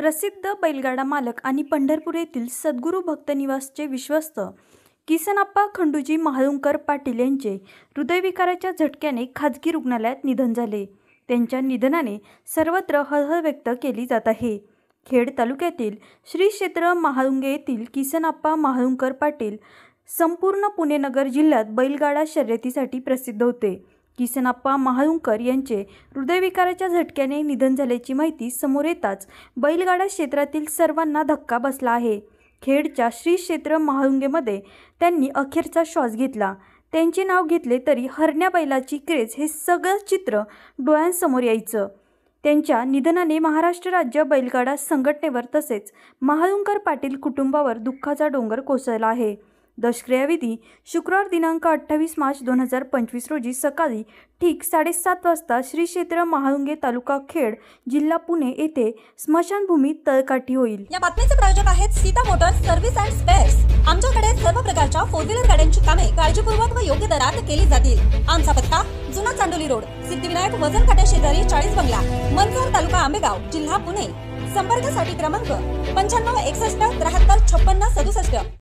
प्रसिद्ध बैलगाडा मालक आणि पंढरपूर येथील सद्गुरू भक्त निवासचे विश्वस्त किसनप्पा खंडूजी महाळुंकर पाटील यांचे हृदयविकाराच्या झटक्याने खाजगी रुग्णालयात निधन झाले। त्यांच्या निधनाने सर्वत्र हळहळ व्यक्त केली जात आहे। खेड तालुक्यातील श्री क्षेत्र महाळुंगे येथील किसनप्पा महाळुंकर पाटील संपूर्ण पुणे नगर जिल्ह्यात बैलगाडा शर्यतीसाठी प्रसिद्ध होते। किसनप्पा महाळुंकर यांचे हृदयविकाराच्या झटक्याने निधन झाल्याची माहिती समोर येताच बैलगाडा क्षेत्रातील सर्वांना धक्का बसला आहे। खेडच्या श्री क्षेत्र महाळुंगेमध्ये त्यांनी अखेरचा श्वास घेतला। त्यांचे नाव घेतले तरी हरण्या बैलाची क्रेज हे सगळं चित्र डोळ्यांसमोर यायचं। त्यांच्या निधनाने महाराष्ट्र राज्य बैलगाडा संघटनेवर तसेच महाळुंकर पाटील कुटुंबावर दुःखाचा डोंगर कोसळला आहे। दशक्रियाविधी शुक्रवार दिनांक 28 मार्च 2025 रोजी सकाळी ठीक 7:30 वाजता श्री क्षेत्र महाळुंगे तालुका खेड जिल्हा पुणे येथे स्मशानभूमी तळकाठी होईल। या बातमीचे प्रायोजक आहेत Sita Motors service and spares. आमच्याकडे सर्व प्रकारच्या 4 व्हीलर गाड्यांची कामे काळजीपूर्वक व योग्य दरात केली जातील। आमचा पत्ता जुना चांडोली रोड, सिद्धिविनायक वजन काट्या शेजारी 40 बंगला, मनसर तालुका आंबेगाव जिल्हा पुणे। संपर्कासाठी क्रमांक 95 61 73 56 67।